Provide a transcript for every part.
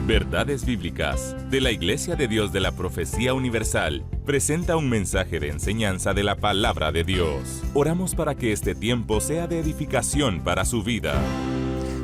Verdades Bíblicas, de la Iglesia de Dios de la Profecía Universal, presenta un mensaje de enseñanza de la Palabra de Dios. Oramos para que este tiempo sea de edificación para su vida.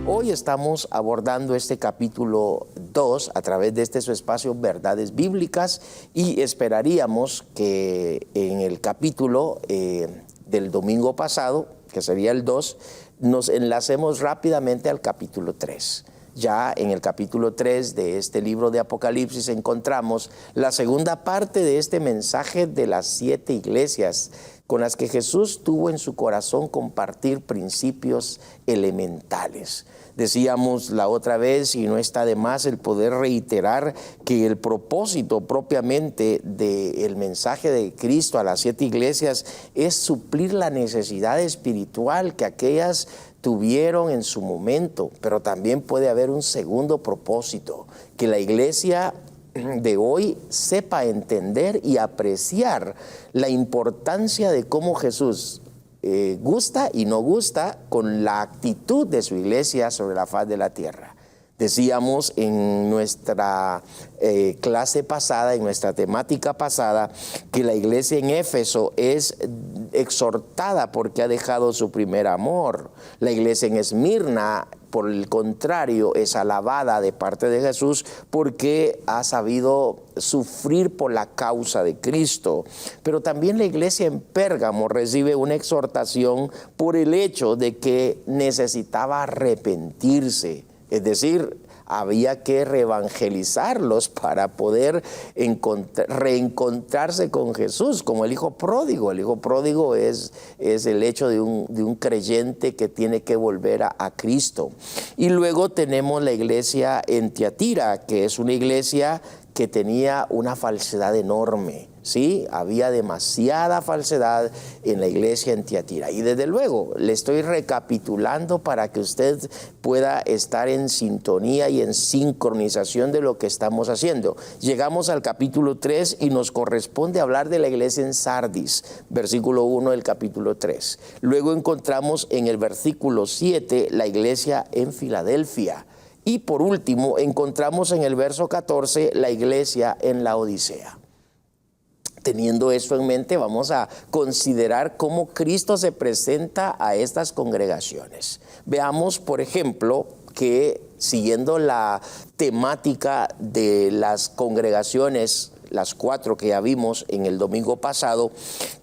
Hoy estamos abordando este capítulo 2 a través de su espacio Verdades Bíblicas, y esperaríamos que en el capítulo del domingo pasado, que sería el 2, nos enlacemos rápidamente al capítulo 3. Ya en el capítulo 3 de este libro de Apocalipsis encontramos la segunda parte de este mensaje de las 7 iglesias con las que Jesús tuvo en su corazón compartir principios elementales. Decíamos la otra vez, y no está de más el poder reiterar, que el propósito propiamente del mensaje de Cristo a las 7 iglesias es suplir la necesidad espiritual que aquellas tuvieron en su momento, pero también puede haber un segundo propósito, que la iglesia de hoy sepa entender y apreciar la importancia de cómo Jesús gusta y no gusta con la actitud de su iglesia sobre la faz de la tierra. Decíamos en nuestra clase pasada, en nuestra temática pasada, que la iglesia en Éfeso es exhortada porque ha dejado su primer amor. La iglesia en Esmirna, por el contrario, es alabada de parte de Jesús porque ha sabido sufrir por la causa de Cristo. Pero también la iglesia en Pérgamo recibe una exhortación por el hecho de que necesitaba arrepentirse. Es decir, había que reevangelizarlos para poder reencontrarse con Jesús, como el hijo pródigo. El hijo pródigo es el hecho de un creyente que tiene que volver a Cristo. Y luego tenemos la iglesia en Tiatira, que es una iglesia que tenía una falsedad enorme. Sí, había demasiada falsedad en la iglesia en Tiatira. Y desde luego, le estoy recapitulando para que usted pueda estar en sintonía y en sincronización de lo que estamos haciendo. Llegamos al capítulo 3 y nos corresponde hablar de la iglesia en Sardis, versículo 1 del capítulo 3. Luego encontramos en el versículo 7 la iglesia en Filadelfia. Y por último, encontramos en el verso 14 la iglesia en Laodicea. Teniendo esto en mente, vamos a considerar cómo Cristo se presenta a estas congregaciones. Veamos, por ejemplo, que siguiendo la temática de las congregaciones, las 4 que ya vimos en el domingo pasado,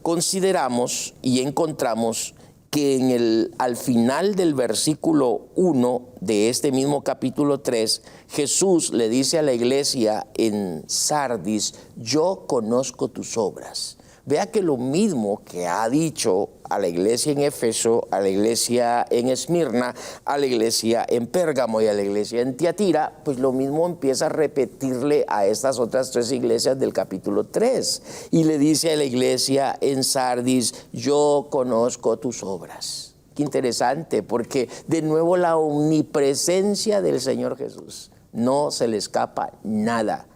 consideramos y encontramos que al final del versículo 1 de este mismo capítulo 3, Jesús le dice a la iglesia en Sardis: yo conozco tus obras. Vea que lo mismo que ha dicho a la iglesia en Éfeso, a la iglesia en Esmirna, a la iglesia en Pérgamo y a la iglesia en Tiatira, pues lo mismo empieza a repetirle a estas otras 3 iglesias del capítulo 3. Y le dice a la iglesia en Sardis: yo conozco tus obras. Qué interesante, porque de nuevo la omnipresencia del Señor Jesús. No se le escapa nada.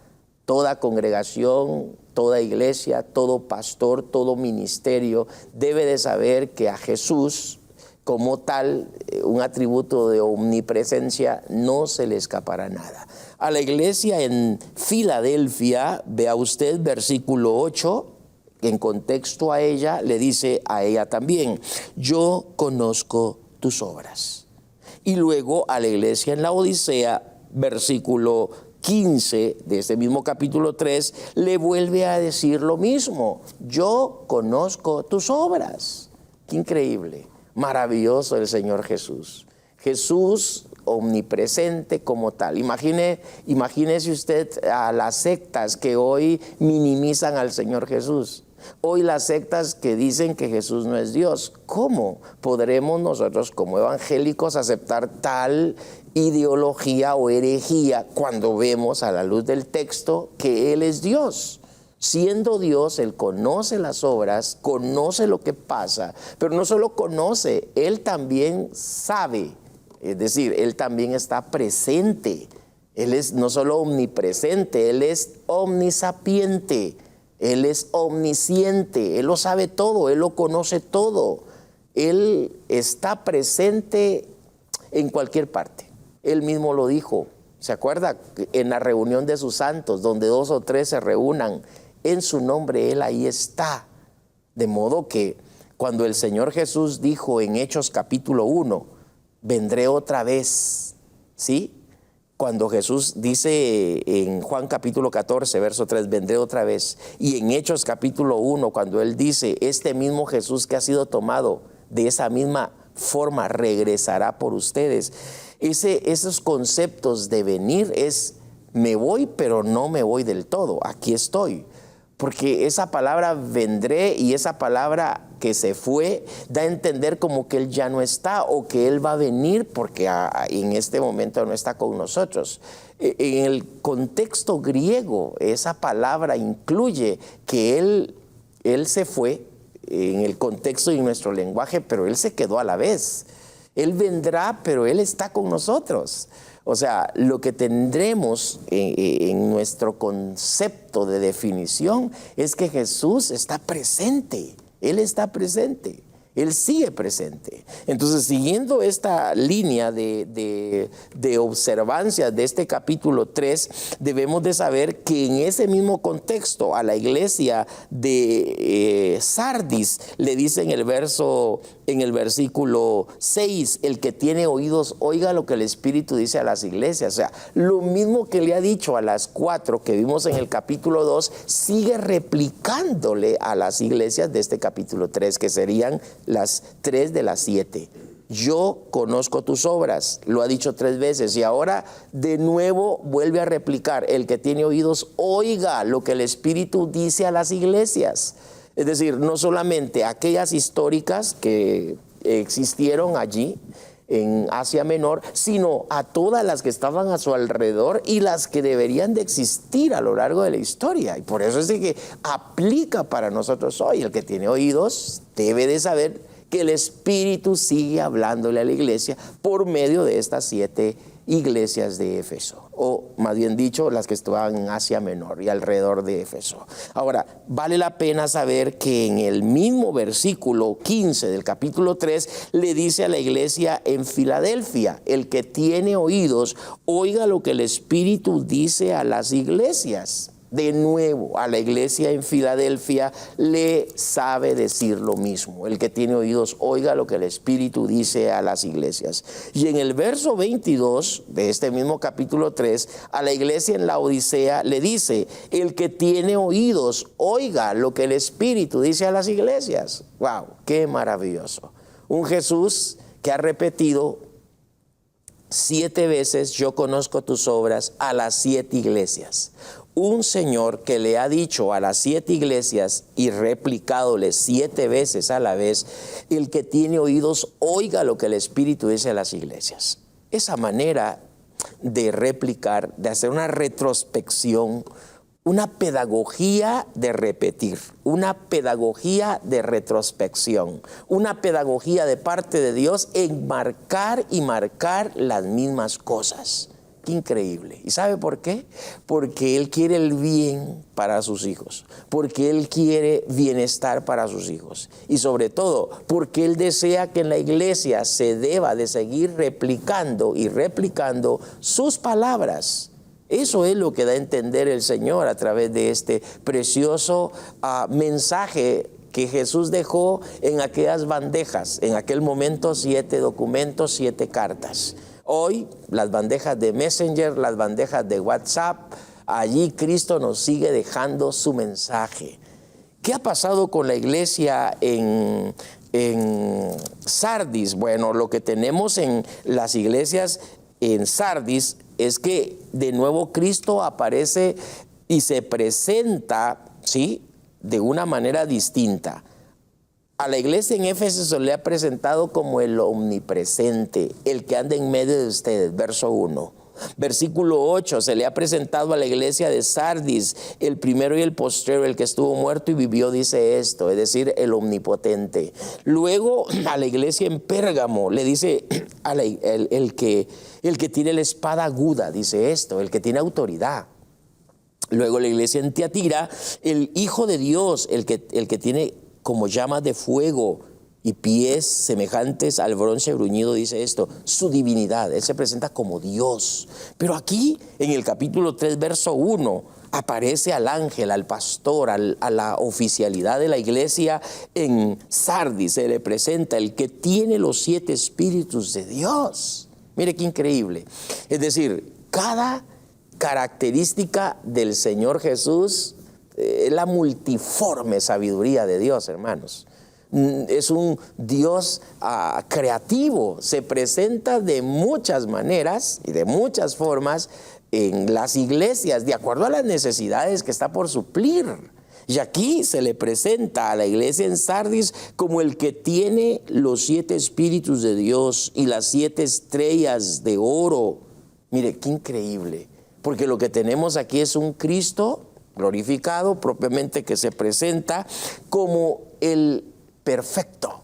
Toda congregación, toda iglesia, todo pastor, todo ministerio debe de saber que a Jesús, como tal, un atributo de omnipresencia, no se le escapará nada. A la iglesia en Filadelfia, vea usted versículo 8, en contexto a ella, le dice a ella también: yo conozco tus obras. Y luego a la iglesia en Laodicea, versículo 15 de este mismo capítulo 3, le vuelve a decir lo mismo: yo conozco tus obras. Qué increíble, maravilloso el Señor Jesús. Jesús omnipresente como tal. Imagínese usted a las sectas que hoy minimizan al Señor Jesús. Hoy las sectas que dicen que Jesús no es Dios. ¿Cómo podremos nosotros como evangélicos aceptar tal ideología o herejía cuando vemos a la luz del texto que Él es Dios? Siendo Dios, Él conoce las obras, conoce lo que pasa, pero no solo conoce, Él también sabe. Es decir, Él también está presente. Él es no solo omnipresente, Él es omnisapiente. Él es omnisciente, Él lo sabe todo, Él lo conoce todo. Él está presente en cualquier parte. Él mismo lo dijo: ¿Se acuerda? En la reunión de sus santos, donde 2 o 3 se reúnan en su nombre, Él ahí está. De modo que cuando el Señor Jesús dijo en Hechos capítulo 1, vendré otra vez, ¿sí? Cuando Jesús dice en Juan capítulo 14, verso 3, vendré otra vez. Y en Hechos capítulo 1, cuando Él dice, este mismo Jesús que ha sido tomado de esa misma forma regresará por ustedes. Esos conceptos de venir es, me voy, pero no me voy del todo, aquí estoy. Porque esa palabra vendré y esa palabra que se fue da a entender como que Él ya no está o que Él va a venir porque en este momento no está con nosotros. En el contexto griego, esa palabra incluye que Él se fue en el contexto y en nuestro lenguaje, pero Él se quedó a la vez. Él vendrá, pero Él está con nosotros. O sea, lo que tendremos en nuestro concepto de definición es que Jesús está presente. Él está presente. Él sigue presente. Entonces, siguiendo esta línea de observancia de este capítulo 3, debemos de saber que en ese mismo contexto a la iglesia de Sardis le dice en el versículo 6, el que tiene oídos, oiga lo que el Espíritu dice a las iglesias. O sea, lo mismo que le ha dicho a las 4 que vimos en el capítulo 2, sigue replicándole a las iglesias de este capítulo 3, que serían las 3 de las 7. Yo conozco tus obras, lo ha dicho 3 veces y ahora de nuevo vuelve a replicar, el que tiene oídos, oiga lo que el Espíritu dice a las iglesias. Es decir, no solamente aquellas históricas que existieron allí en Asia Menor, sino a todas las que estaban a su alrededor y las que deberían de existir a lo largo de la historia. Y por eso es de que aplica para nosotros hoy. El que tiene oídos debe de saber que el Espíritu sigue hablándole a la iglesia por medio de estas 7 iglesias de Éfeso, o más bien dicho, las que estaban en Asia Menor y alrededor de Éfeso. Ahora, vale la pena saber que en el mismo versículo 15 del capítulo 3 le dice a la iglesia en Filadelfia, el que tiene oídos, oiga lo que el Espíritu dice a las iglesias. De nuevo, a la iglesia en Filadelfia le sabe decir lo mismo. El que tiene oídos, oiga lo que el Espíritu dice a las iglesias. Y en el verso 22 de este mismo capítulo 3, a la iglesia en Laodicea le dice, el que tiene oídos, oiga lo que el Espíritu dice a las iglesias. ¡Wow! ¡Qué maravilloso! Un Jesús que ha repetido 7 veces, yo conozco tus obras, a las 7 iglesias. Un Señor que le ha dicho a las 7 iglesias y replicádole 7 veces a la vez, el que tiene oídos, oiga lo que el Espíritu dice a las iglesias. Esa manera de replicar, de hacer una retrospección, una pedagogía de repetir, una pedagogía de retrospección, una pedagogía de parte de Dios en marcar y marcar las mismas cosas. Qué increíble. ¿Y sabe por qué? Porque Él quiere el bien para sus hijos, porque Él quiere bienestar para sus hijos y sobre todo porque Él desea que en la iglesia se deba de seguir replicando y replicando sus palabras. Eso es lo que da a entender el Señor a través de este precioso mensaje que Jesús dejó en aquellas bandejas, en aquel momento 7 documentos, 7 cartas. Hoy las bandejas de Messenger, las bandejas de WhatsApp, allí Cristo nos sigue dejando su mensaje. ¿Qué ha pasado con la iglesia en Sardis? Bueno, lo que tenemos en las iglesias en Sardis es que de nuevo Cristo aparece y se presenta, ¿sí?, de una manera distinta. A la iglesia en Éfeso se le ha presentado como el omnipresente, el que anda en medio de ustedes, verso 1. Versículo 8, se le ha presentado a la iglesia de Sardis, el primero y el postrero, el que estuvo muerto y vivió, dice esto, es decir, el omnipotente. Luego a la iglesia en Pérgamo le dice el que tiene la espada aguda, dice esto, el que tiene autoridad. Luego la iglesia en Tiatira, el Hijo de Dios, el que tiene como llamas de fuego, y pies semejantes al bronce bruñido, dice esto, su divinidad. Él se presenta como Dios. Pero aquí, en el capítulo 3, verso 1, aparece al ángel, al pastor, a la oficialidad de la iglesia en Sardis. Se le presenta el que tiene los 7 espíritus de Dios. Mire qué increíble. Es decir, cada característica del Señor Jesús es la multiforme sabiduría de Dios, hermanos. Es un Dios creativo, se presenta de muchas maneras y de muchas formas en las iglesias, de acuerdo a las necesidades que está por suplir. Y aquí se le presenta a la iglesia en Sardis como el que tiene los 7 espíritus de Dios y las 7 estrellas de oro. Mire, qué increíble, porque lo que tenemos aquí es un Cristo glorificado, propiamente, que se presenta como el perfecto.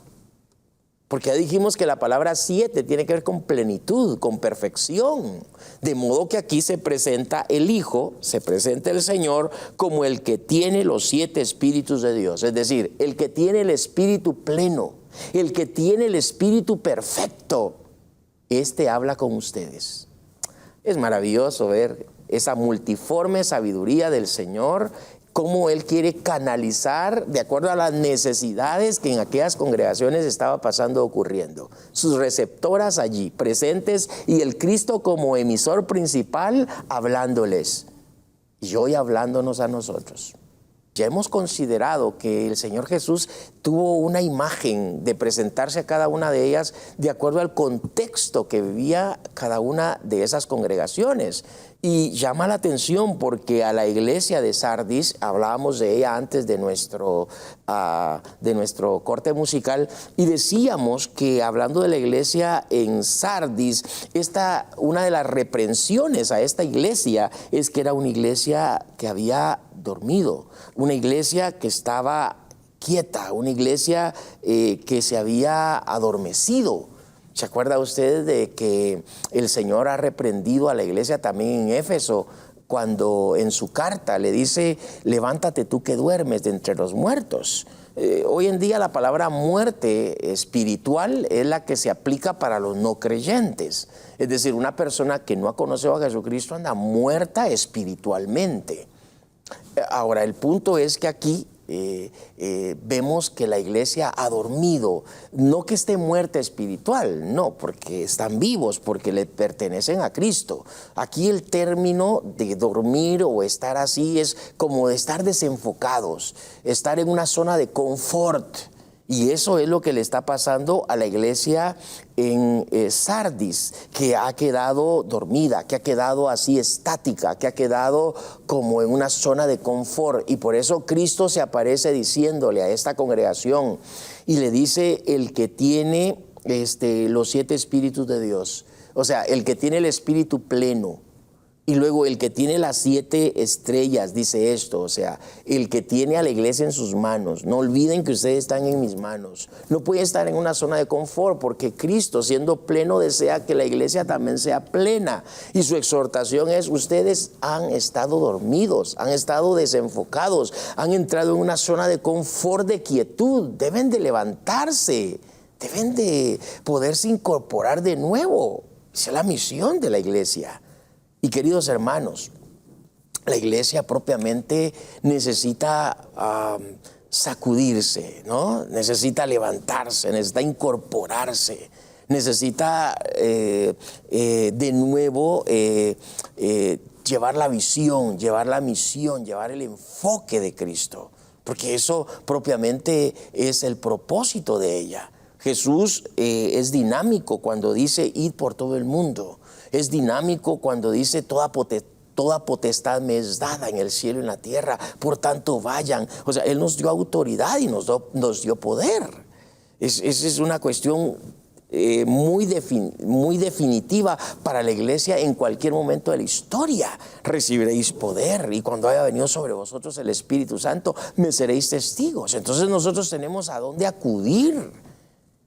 Porque ya dijimos que la palabra 7 tiene que ver con plenitud, con perfección. De modo que aquí se presenta el Hijo, se presenta el Señor como el que tiene los 7 espíritus de Dios. Es decir, el que tiene el espíritu pleno, el que tiene el espíritu perfecto. Este habla con ustedes. Es maravilloso ver esa multiforme sabiduría del Señor, cómo Él quiere canalizar de acuerdo a las necesidades que en aquellas congregaciones estaba pasando, ocurriendo. Sus receptoras allí presentes y el Cristo como emisor principal hablándoles y hoy hablándonos a nosotros. Ya hemos considerado que el Señor Jesús tuvo una imagen de presentarse a cada una de ellas de acuerdo al contexto que vivía cada una de esas congregaciones. Y llama la atención porque a la iglesia de Sardis, hablábamos de ella antes de nuestro corte musical, y decíamos que hablando de la iglesia en Sardis, una de las reprensiones a esta iglesia es que era una iglesia que había dormido, una iglesia que estaba quieta, una iglesia que se había adormecido. ¿Se acuerda usted de que el Señor ha reprendido a la iglesia también en Éfeso cuando en su carta le dice, levántate tú que duermes de entre los muertos? Hoy en día la palabra muerte espiritual es la que se aplica para los no creyentes. Es decir, una persona que no ha conocido a Jesucristo anda muerta espiritualmente. Ahora, el punto es que aquí vemos que la iglesia ha dormido, no que esté muerta espiritual, no, porque están vivos, porque le pertenecen a Cristo. Aquí el término de dormir o estar así es como de estar desenfocados, estar en una zona de confort. Y eso es lo que le está pasando a la iglesia en Sardis, que ha quedado dormida, que ha quedado así estática, que ha quedado como en una zona de confort. Y por eso Cristo se aparece diciéndole a esta congregación y le dice el que tiene los 7 espíritus de Dios. O sea, el que tiene el espíritu pleno. Y luego el que tiene las 7 estrellas dice esto, o sea, el que tiene a la iglesia en sus manos. No olviden que ustedes están en mis manos. No puede estar en una zona de confort porque Cristo, siendo pleno, desea que la iglesia también sea plena. Y su exhortación es, ustedes han estado dormidos, han estado desenfocados, han entrado en una zona de confort, de quietud. Deben de levantarse, deben de poderse incorporar de nuevo. Esa es la misión de la iglesia. Y queridos hermanos, la iglesia propiamente necesita sacudirse, ¿no? Necesita levantarse, necesita incorporarse, necesita de nuevo llevar la visión, llevar la misión, llevar el enfoque de Cristo, porque eso propiamente es el propósito de ella. Jesús es dinámico cuando dice id por todo el mundo. Es dinámico cuando dice toda potestad me es dada en el cielo y en la tierra, por tanto vayan. O sea, Él nos dio autoridad y nos dio poder. Esa es una cuestión muy definitiva para la iglesia en cualquier momento de la historia. Recibiréis poder y cuando haya venido sobre vosotros el Espíritu Santo, me seréis testigos. Entonces nosotros tenemos a dónde acudir.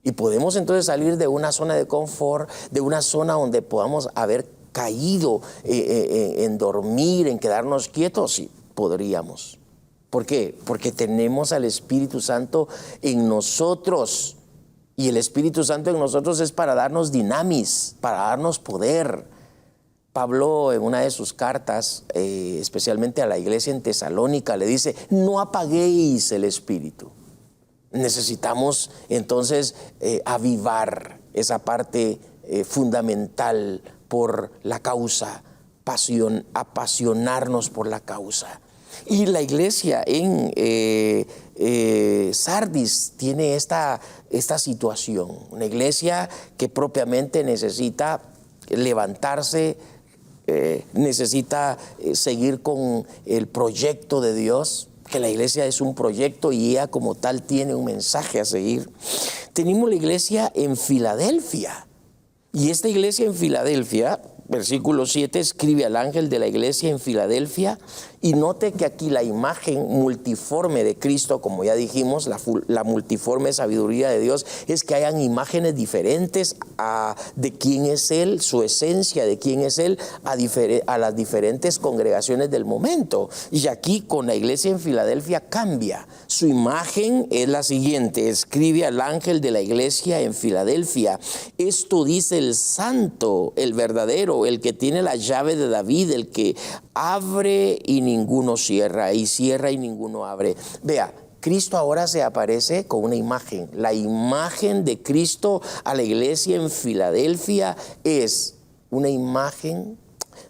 Y podemos entonces salir de una zona de confort, de una zona donde podamos haber caído en dormir, en quedarnos quietos. Sí, podríamos. ¿Por qué? Porque tenemos al Espíritu Santo en nosotros. Y el Espíritu Santo en nosotros es para darnos dinamis, para darnos poder. Pablo en una de sus cartas, especialmente a la iglesia en Tesalónica, le dice, no apaguéis el Espíritu. Necesitamos entonces avivar esa parte fundamental por la causa, apasionarnos por la causa. Y la iglesia en Sardis tiene esta situación, una iglesia que propiamente necesita levantarse, necesita seguir con el proyecto de Dios, que la iglesia es un proyecto y ella como tal tiene un mensaje a seguir. Tenemos la iglesia en Filadelfia, y esta iglesia en Filadelfia, versículo 7, escribe al ángel de la iglesia en Filadelfia, y note que aquí la imagen multiforme de Cristo, como ya dijimos, la multiforme sabiduría de Dios, es que hayan imágenes diferentes de quién es Él, su esencia de quién es Él, a las diferentes congregaciones del momento. Y aquí con la iglesia en Filadelfia cambia. Su imagen es la siguiente, escribe al ángel de la iglesia en Filadelfia, esto dice el santo, el verdadero, el que tiene la llave de David, el que abre y ninguno cierra, y cierra y ninguno abre. Vea, Cristo ahora se aparece con una imagen. La imagen de Cristo a la iglesia en Filadelfia es una imagen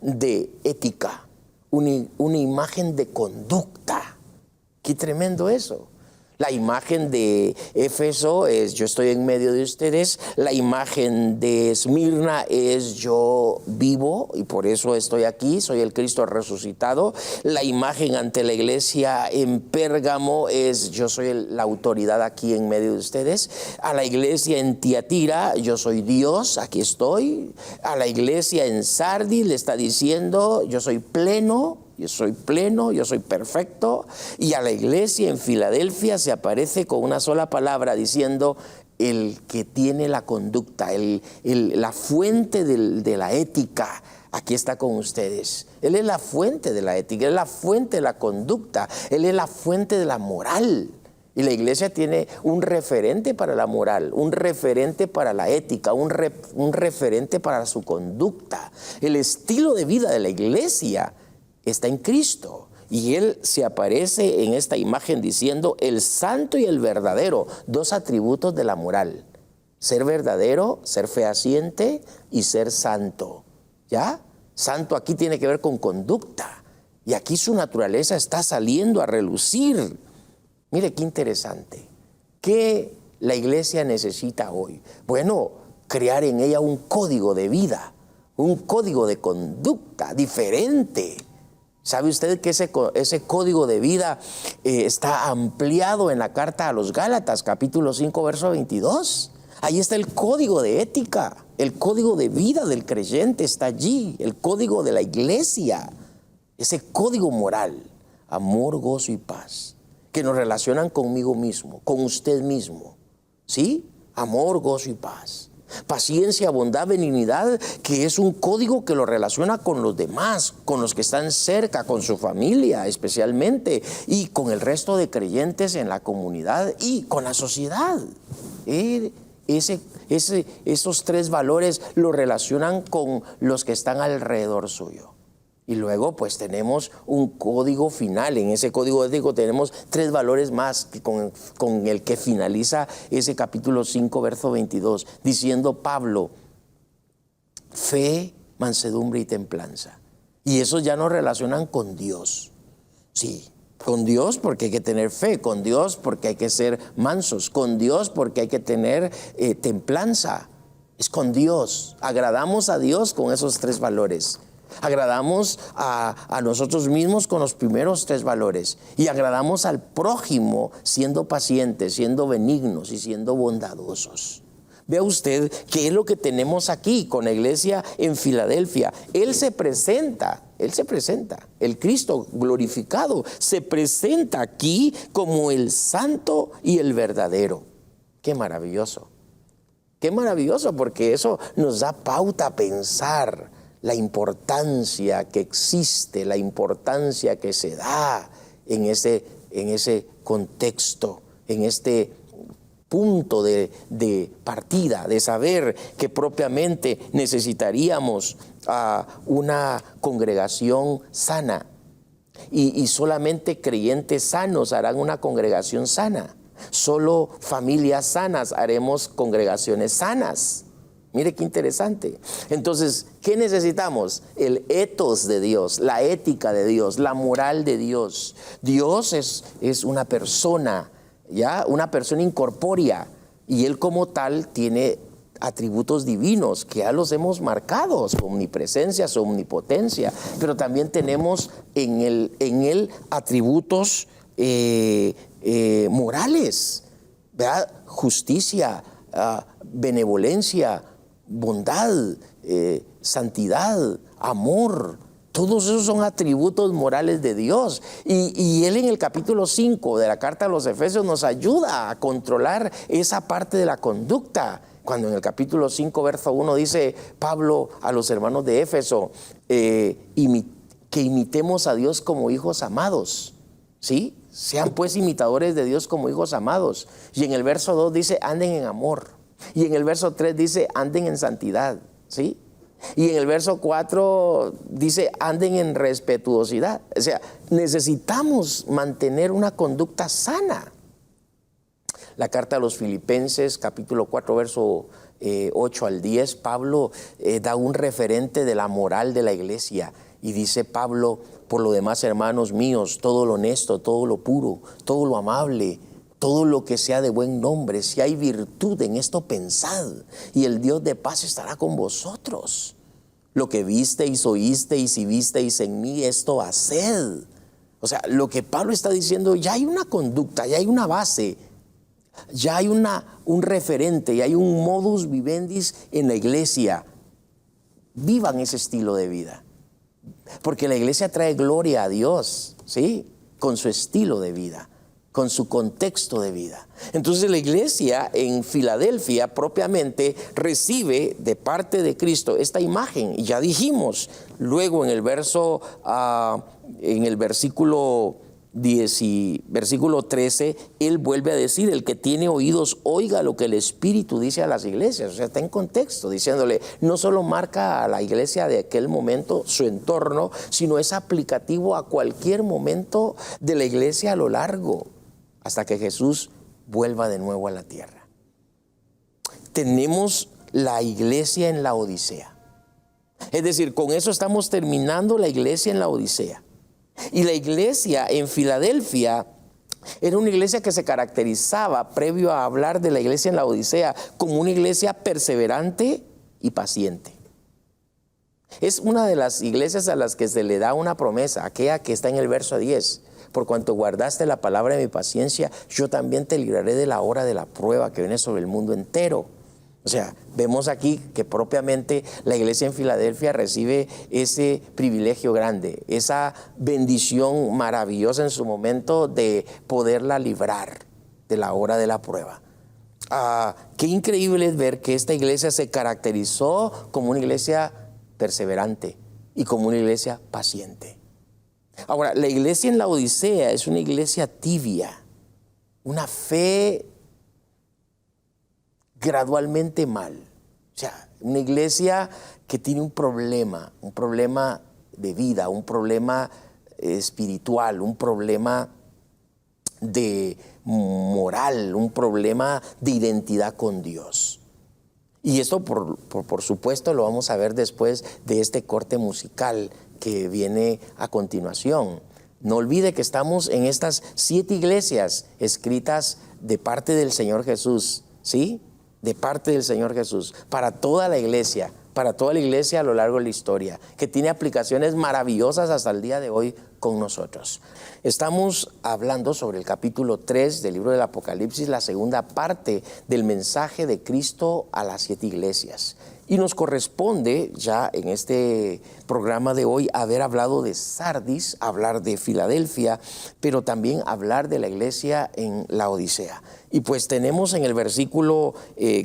de ética, una imagen de conducta. Qué tremendo eso. La imagen de Éfeso es yo estoy en medio de ustedes. La imagen de Esmirna es yo vivo y por eso estoy aquí, soy el Cristo resucitado. La imagen ante la iglesia en Pérgamo es yo soy la autoridad aquí en medio de ustedes. A la iglesia en Tiatira, yo soy Dios, aquí estoy. A la iglesia en Sardis le está diciendo yo soy pleno, yo soy perfecto. Y a la iglesia en Filadelfia se aparece con una sola palabra diciendo el que tiene la conducta, la fuente de la ética. Aquí está con ustedes. Él es la fuente de la ética, Él es la fuente de la conducta, Él es la fuente de la moral. Y la iglesia tiene un referente para la moral, un referente para la ética, un referente para su conducta. El estilo de vida de la iglesia está en Cristo. Y Él se aparece en esta imagen diciendo el santo y el verdadero, dos atributos de la moral. Ser verdadero, ser fehaciente y ser santo. ¿Ya? Santo aquí tiene que ver con conducta. Y aquí su naturaleza está saliendo a relucir. Mire qué interesante. ¿Qué la iglesia necesita hoy? Bueno, crear en ella un código de vida, un código de conducta diferente. ¿Sabe usted que ese código de vida está ampliado en la carta a los Gálatas, capítulo 5, verso 22? Ahí está el código de ética, el código de vida del creyente está allí, el código de la iglesia, ese código moral, amor, gozo y paz, que nos relacionan conmigo mismo, con usted mismo, ¿sí? Amor, gozo y paz. Paciencia, bondad, benignidad, que es un código que lo relaciona con los demás, con los que están cerca, con su familia especialmente, y con el resto de creyentes en la comunidad y con la sociedad. Esos tres valores lo relacionan con los que están alrededor suyo. Y luego pues tenemos un código final. En ese código ético tenemos tres valores más con el que finaliza ese capítulo 5, verso 22, diciendo Pablo, fe, mansedumbre y templanza. Y esos ya nos relacionan con Dios. Sí, con Dios porque hay que tener fe, con Dios porque hay que ser mansos, con Dios porque hay que tener templanza. Es con Dios. Agradamos a Dios con esos tres valores. Agradamos a nosotros mismos con los primeros tres valores y agradamos al prójimo siendo pacientes, siendo benignos y siendo bondadosos. Vea usted qué es lo que tenemos aquí con la iglesia en Filadelfia. Él se presenta, el Cristo glorificado se presenta aquí como el santo y el verdadero. Qué maravilloso porque eso nos da pauta a pensar la importancia que existe, la importancia que se da en ese contexto, en este punto de partida, de saber que propiamente necesitaríamos una congregación sana. Y solamente creyentes sanos harán una congregación sana. Solo familias sanas haremos congregaciones sanas. Mire qué interesante. Entonces, ¿qué necesitamos? El ethos de Dios, la ética de Dios, la moral de Dios. Dios es una persona, ¿ya? Una persona incorpórea. Y Él como tal tiene atributos divinos que ya los hemos marcado, su omnipresencia, su omnipotencia. Pero también tenemos en él atributos morales, ¿verdad? Justicia, benevolencia, bondad, santidad, amor. Todos esos son atributos morales de Dios. Y Él en el capítulo 5 de la carta a los Efesios nos ayuda a controlar esa parte de la conducta. Cuando en el capítulo 5, verso 1 dice Pablo a los hermanos de Éfeso, que imitemos a Dios como hijos amados, ¿sí? Sean pues imitadores de Dios como hijos amados. Y en el verso 2 dice, anden en amor. Y en el verso 3 dice, anden en santidad, ¿sí? Y en el verso 4 dice, anden en respetuosidad. O sea, necesitamos mantener una conducta sana. La carta a los Filipenses, capítulo 4, verso 8 al 10, Pablo da un referente de la moral de la iglesia. Y dice Pablo, por lo demás, hermanos míos, todo lo honesto, todo lo puro, todo lo amable, todo lo que sea de buen nombre, si hay virtud en esto, pensad, y el Dios de paz estará con vosotros. Lo que visteis, oísteis y visteis en mí, esto haced. O sea, lo que Pablo está diciendo, ya hay una conducta, ya hay una base, ya hay un referente, ya hay un modus vivendi en la iglesia. Vivan ese estilo de vida. Porque la iglesia trae gloria a Dios, ¿sí? Con su estilo de vida, con su contexto de vida. Entonces la iglesia en Filadelfia propiamente recibe de parte de Cristo esta imagen. Y ya dijimos, luego en el versículo 10 y versículo 13, Él vuelve a decir, el que tiene oídos, oiga lo que el Espíritu dice a las iglesias. O sea, está en contexto, diciéndole, no solo marca a la iglesia de aquel momento su entorno, sino es aplicativo a cualquier momento de la iglesia a lo largo, hasta que Jesús vuelva de nuevo a la tierra. Tenemos la iglesia en la Odisea. Es decir, con eso estamos terminando la iglesia en la Odisea. Y la iglesia en Filadelfia era una iglesia que se caracterizaba, previo a hablar de la iglesia en la Odisea, como una iglesia perseverante y paciente. Es una de las iglesias a las que se le da una promesa, aquella que está en el verso 10. Por cuanto guardaste la palabra de mi paciencia, yo también te libraré de la hora de la prueba que viene sobre el mundo entero. O sea, vemos aquí que propiamente la iglesia en Filadelfia recibe ese privilegio grande, esa bendición maravillosa en su momento de poderla librar de la hora de la prueba. Qué increíble es ver que esta iglesia se caracterizó como una iglesia perseverante y como una iglesia paciente. Ahora, la iglesia en la Odisea es una iglesia tibia, una fe gradualmente mal. O sea, una iglesia que tiene un problema de vida, un problema espiritual, un problema de moral, un problema de identidad con Dios. Y esto, por supuesto, lo vamos a ver después de este corte musical que viene a continuación. No olvide que estamos en estas 7 iglesias escritas de parte del Señor Jesús, ¿sí? De parte del Señor Jesús, para toda la iglesia a lo largo de la historia, que tiene aplicaciones maravillosas hasta el día de hoy con nosotros. Estamos hablando sobre el capítulo 3 del libro del Apocalipsis, la segunda parte del mensaje de Cristo a las 7 iglesias. Y nos corresponde ya en este programa de hoy haber hablado de Sardis, hablar de Filadelfia, pero también hablar de la iglesia en Laodicea. Y pues tenemos en el versículo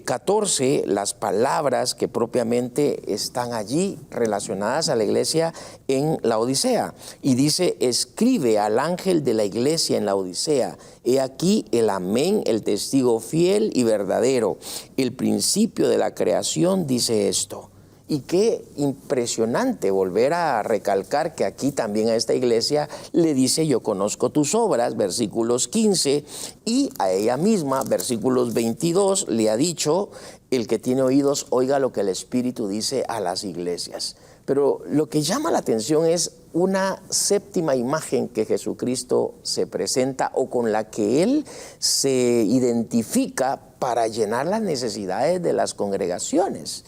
14 las palabras que propiamente están allí relacionadas a la iglesia en Laodicea. Y dice: escribe al ángel de la iglesia en Laodicea, he aquí el amén, el testigo fiel y verdadero, el principio de la creación dice esto. Y qué impresionante volver a recalcar que aquí también a esta iglesia le dice: yo conozco tus obras, versículos 15, y a ella misma, versículos 22, le ha dicho: el que tiene oídos, oiga lo que el Espíritu dice a las iglesias. Pero lo que llama la atención es una séptima imagen que Jesucristo se presenta o con la que Él se identifica para llenar las necesidades de las congregaciones.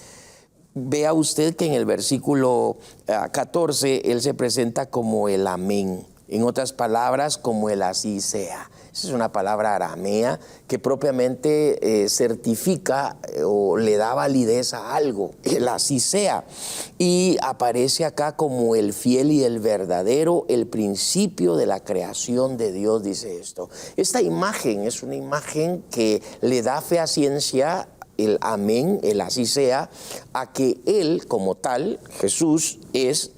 Vea usted que en el versículo 14 Él se presenta como el amén, en otras palabras como el así sea. Esa es una palabra aramea que propiamente certifica o le da validez a algo, el así sea. Y aparece acá como el fiel y el verdadero, el principio de la creación de Dios, dice esto. Esta imagen es una imagen que le da fe a ciencia, el amén, el así sea, a que Él como tal, Jesús, es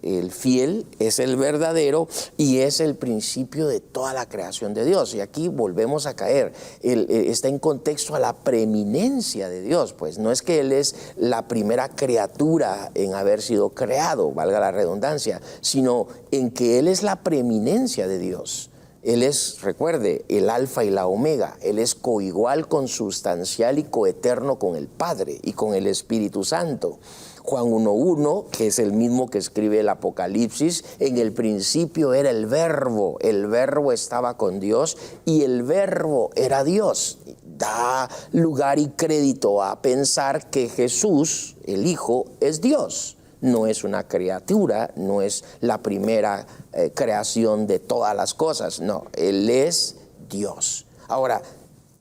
el fiel, es el verdadero y es el principio de toda la creación de Dios. Y aquí volvemos a caer, está en contexto a la preeminencia de Dios, pues no es que Él es la primera criatura en haber sido creado, valga la redundancia, sino en que Él es la preeminencia de Dios. Él es, recuerde, el alfa y la omega. Él es coigual, consustancial y coeterno con el Padre y con el Espíritu Santo. Juan 1:1, que es el mismo que escribe el Apocalipsis, en el principio era el verbo estaba con Dios y el verbo era Dios. Da lugar y crédito a pensar que Jesús, el Hijo, es Dios. No es una criatura, no es la primera creación de todas las cosas, no, Él es Dios. Ahora,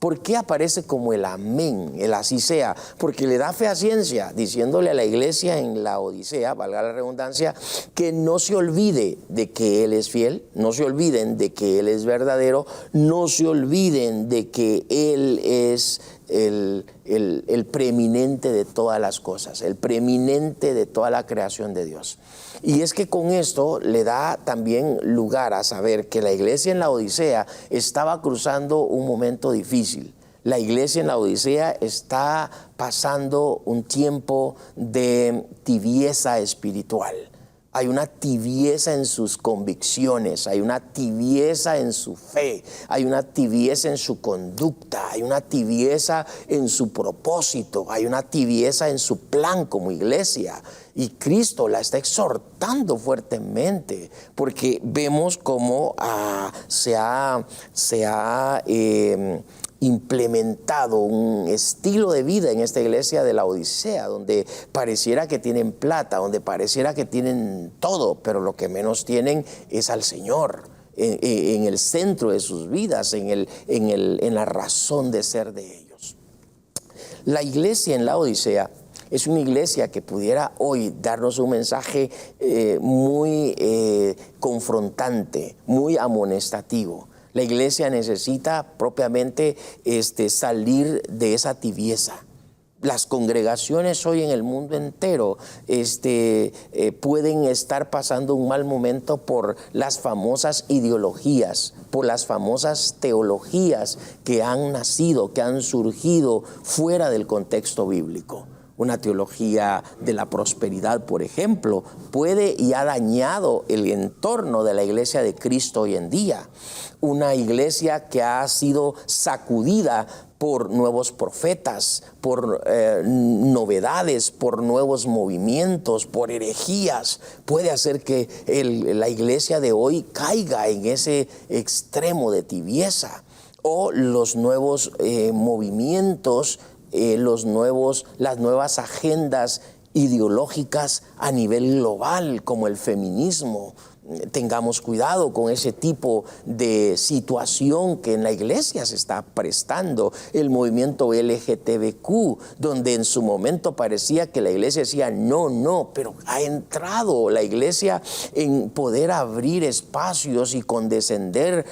¿por qué aparece como el amén, el así sea? Porque le da fe a ciencia, diciéndole a la iglesia en la Odisea, valga la redundancia, que no se olvide de que Él es fiel, no se olviden de que Él es verdadero, no se olviden de que Él es el preeminente de todas las cosas, el preeminente de toda la creación de Dios. Y es que con esto le da también lugar a saber que la iglesia en la Odisea estaba cruzando un momento difícil. La iglesia en la Odisea está pasando un tiempo de tibieza espiritual. Hay una tibieza en sus convicciones, hay una tibieza en su fe, hay una tibieza en su conducta, hay una tibieza en su propósito, hay una tibieza en su plan como iglesia. Y Cristo la está exhortando fuertemente porque vemos cómo se ha implementado un estilo de vida en esta iglesia de la Odisea, donde pareciera que tienen plata, donde pareciera que tienen todo, pero lo que menos tienen es al Señor en el centro de sus vidas, en la razón de ser de ellos. La iglesia en la Odisea es una iglesia que pudiera hoy darnos un mensaje muy confrontante, muy amonestativo. La iglesia necesita propiamente salir de esa tibieza. Las congregaciones hoy en el mundo entero pueden estar pasando un mal momento por las famosas ideologías, por las famosas teologías que han nacido, que han surgido fuera del contexto bíblico. Una teología de la prosperidad, por ejemplo, puede y ha dañado el entorno de la iglesia de Cristo hoy en día. Una iglesia que ha sido sacudida por nuevos profetas, por novedades, por nuevos movimientos, por herejías, puede hacer que la iglesia de hoy caiga en ese extremo de tibieza. O los nuevos movimientos, las nuevas agendas ideológicas a nivel global, como el feminismo, tengamos cuidado con ese tipo de situación que en la iglesia se está prestando. El movimiento LGTBQ, donde en su momento parecía que la iglesia decía no, pero ha entrado la iglesia en poder abrir espacios y condescender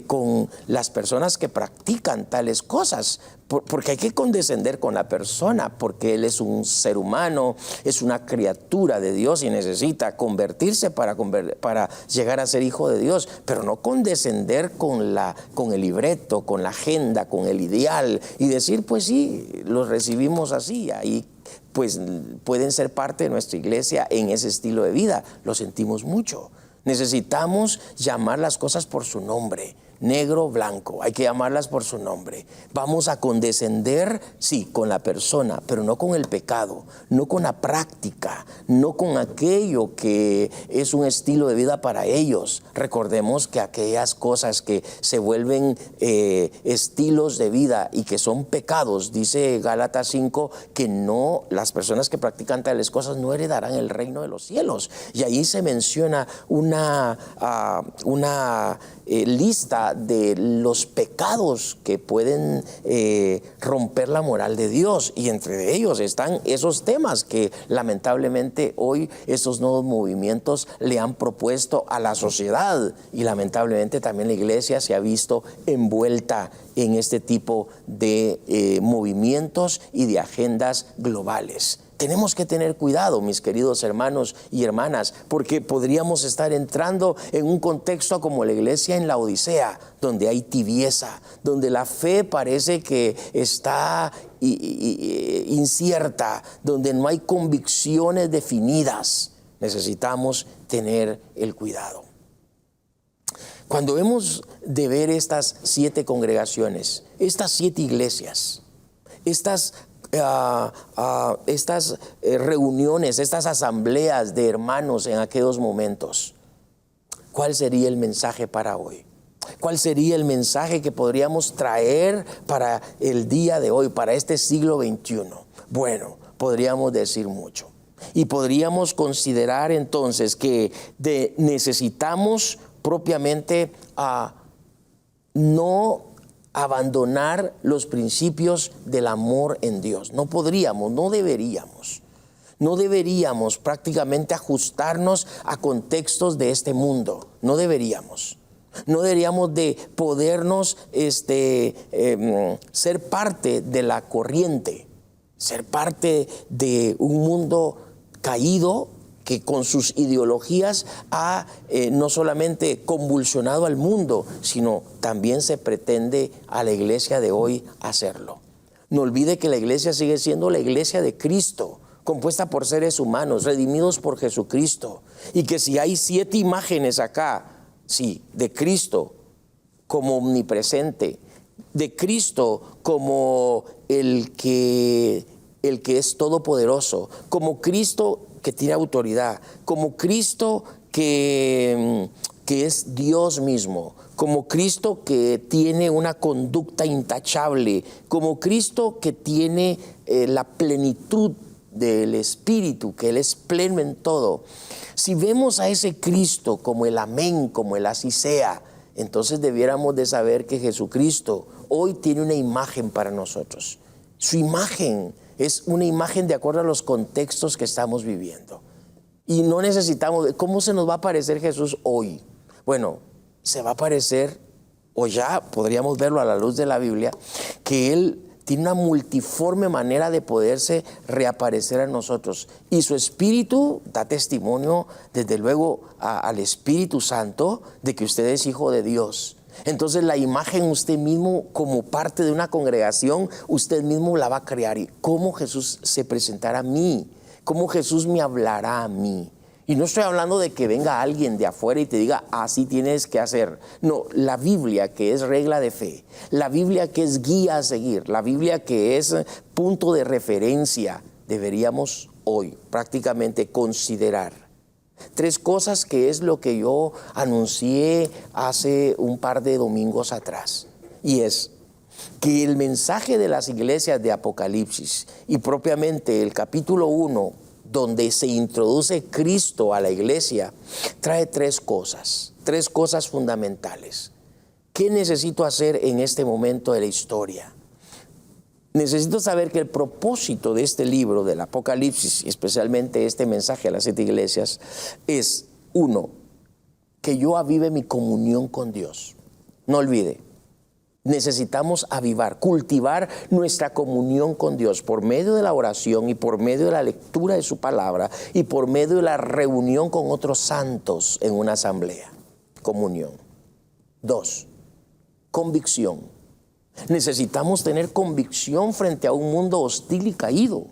con las personas que practican tales cosas. Porque hay que condescender con la persona, porque él es un ser humano, es una criatura de Dios y necesita convertirse para llegar a ser hijo de Dios, pero no condescender con el libreto, con la agenda, con el ideal y decir, pues sí, los recibimos así, ahí pues pueden ser parte de nuestra iglesia en ese estilo de vida, lo sentimos mucho. Necesitamos llamar las cosas por su nombre. Negro, blanco, hay que llamarlas por su nombre. Vamos a condescender, sí, con la persona, pero no con el pecado, no con la práctica, no con aquello que es un estilo de vida para ellos. Recordemos que aquellas cosas que se vuelven estilos de vida y que son pecados, dice Gálatas 5, que no, las personas que practican tales cosas no heredarán el reino de los cielos. Y ahí se menciona una lista de los pecados que pueden romper la moral de Dios, y entre ellos están esos temas que lamentablemente hoy estos nuevos movimientos le han propuesto a la sociedad, y lamentablemente también la iglesia se ha visto envuelta en este tipo de movimientos y de agendas globales. Tenemos que tener cuidado, mis queridos hermanos y hermanas, porque podríamos estar entrando en un contexto como la iglesia en la Odisea, donde hay tibieza, donde la fe parece que está incierta, donde no hay convicciones definidas. Necesitamos tener el cuidado. Cuando hemos de ver estas 7 congregaciones, estas 7 iglesias, estas reuniones, estas asambleas de hermanos en aquellos momentos, ¿cuál sería el mensaje para hoy? ¿Cuál sería el mensaje que podríamos traer para el día de hoy, para este siglo XXI? Bueno, podríamos decir mucho. Y podríamos considerar entonces que necesitamos propiamente no abandonar los principios del amor en Dios. No podríamos, no deberíamos prácticamente ajustarnos a contextos de este mundo. No deberíamos de podernos ser parte de la corriente, ser parte de un mundo caído que con sus ideologías ha no solamente convulsionado al mundo, sino también se pretende a la iglesia de hoy hacerlo. No olvide que la iglesia sigue siendo la iglesia de Cristo, compuesta por seres humanos, redimidos por Jesucristo, y que si hay 7 imágenes acá, sí, de Cristo como omnipresente, de Cristo como el que es todopoderoso, como Cristo que tiene autoridad, como Cristo que es Dios mismo, como Cristo que tiene una conducta intachable, como Cristo que tiene la plenitud del Espíritu, que Él es pleno en todo. Si vemos a ese Cristo como el amén, como el así sea, entonces debiéramos de saber que Jesucristo hoy tiene una imagen para nosotros. Su imagen es una imagen de acuerdo a los contextos que estamos viviendo. Y no necesitamos, ¿cómo se nos va a parecer Jesús hoy? Bueno, se va a parecer, o ya podríamos verlo a la luz de la Biblia, que Él tiene una multiforme manera de poderse reaparecer a nosotros. Y su Espíritu da testimonio, desde luego, al Espíritu Santo de que usted es hijo de Dios. Entonces la imagen usted mismo, como parte de una congregación, usted mismo la va a crear. ¿Y cómo Jesús se presentará a mí? ¿Cómo Jesús me hablará a mí? Y no estoy hablando de que venga alguien de afuera y te diga, así tienes que hacer. No, la Biblia, que es regla de fe, la Biblia que es guía a seguir, la Biblia que es punto de referencia, deberíamos hoy prácticamente considerar 3 cosas, que es lo que yo anuncié hace un par de domingos atrás. Y es que el mensaje de las iglesias de Apocalipsis, y propiamente el capítulo 1 donde se introduce Cristo a la iglesia, trae tres cosas fundamentales. ¿Qué necesito hacer en este momento de la historia? Necesito saber que el propósito de este libro del Apocalipsis, especialmente este mensaje a las 7 iglesias, es, 1, que yo avive mi comunión con Dios. No olvide, necesitamos avivar, cultivar nuestra comunión con Dios por medio de la oración y por medio de la lectura de su palabra y por medio de la reunión con otros santos en una asamblea. Comunión. 2, convicción. Necesitamos tener convicción frente a un mundo hostil y caído,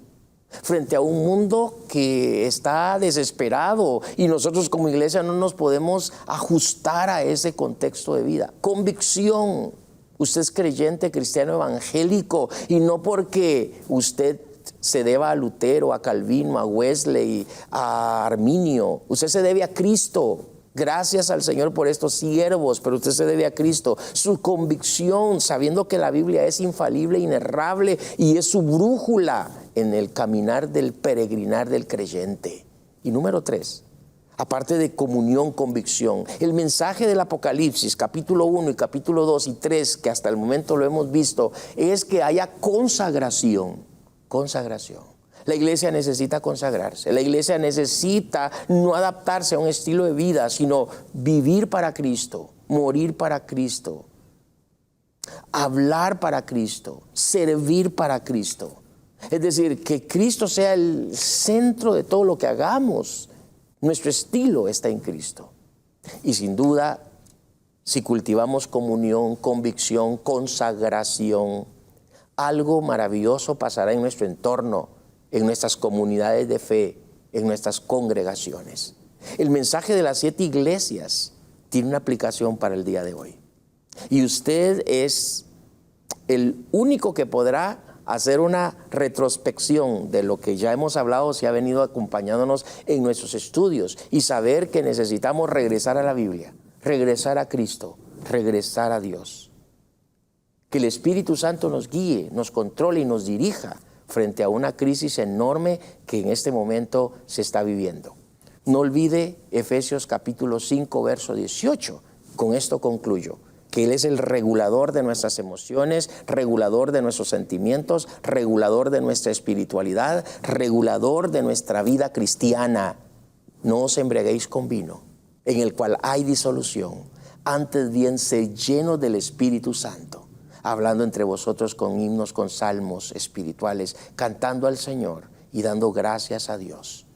frente a un mundo que está desesperado y nosotros como iglesia no nos podemos ajustar a ese contexto de vida. Convicción. Usted es creyente, cristiano evangélico, y no porque usted se deba a Lutero, a Calvino, a Wesley, a Arminio. Usted se debe a Cristo. Gracias al Señor por estos siervos, pero usted se debe a Cristo. Su convicción, sabiendo que la Biblia es infalible, inerrable y es su brújula en el caminar del peregrinar del creyente. Y número 3, aparte de comunión, convicción, el mensaje del Apocalipsis, capítulo 1 y capítulo 2 y 3, que hasta el momento lo hemos visto, es que haya consagración. Consagración. La iglesia necesita consagrarse. La iglesia necesita no adaptarse a un estilo de vida, sino vivir para Cristo, morir para Cristo, hablar para Cristo, servir para Cristo. Es decir, que Cristo sea el centro de todo lo que hagamos. Nuestro estilo está en Cristo. Y sin duda, si cultivamos comunión, convicción, consagración, algo maravilloso pasará en nuestro entorno, en nuestras comunidades de fe, en nuestras congregaciones. El mensaje de las 7 iglesias tiene una aplicación para el día de hoy. Y usted es el único que podrá hacer una retrospección de lo que ya hemos hablado, si ha venido acompañándonos en nuestros estudios, y saber que necesitamos regresar a la Biblia, regresar a Cristo, regresar a Dios. Que el Espíritu Santo nos guíe, nos controle y nos dirija frente a una crisis enorme que en este momento se está viviendo. No olvide Efesios capítulo 5, verso 18. Con esto concluyo, que Él es el regulador de nuestras emociones, regulador de nuestros sentimientos, regulador de nuestra espiritualidad, regulador de nuestra vida cristiana. No os embriaguéis con vino, en el cual hay disolución. Antes bien, sed llenos del Espíritu Santo, hablando entre vosotros con himnos, con salmos espirituales, cantando al Señor y dando gracias a Dios.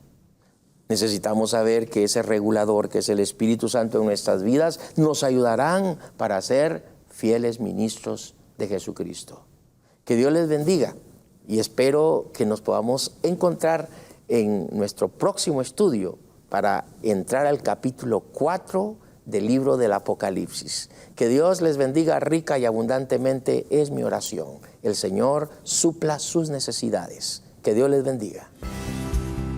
Necesitamos saber que ese regulador, que es el Espíritu Santo en nuestras vidas, nos ayudarán para ser fieles ministros de Jesucristo. Que Dios les bendiga y espero que nos podamos encontrar en nuestro próximo estudio para entrar al capítulo 4 del libro del Apocalipsis. Que Dios les bendiga rica y abundantemente es mi oración. El Señor supla sus necesidades. Que Dios les bendiga.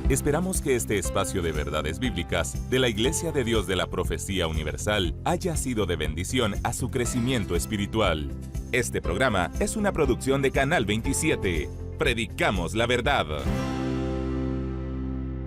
Esperamos que este espacio de verdades bíblicas de la Iglesia de Dios de la Profecía Universal haya sido de bendición a su crecimiento espiritual. Este programa es una producción de Canal 27. Predicamos la verdad.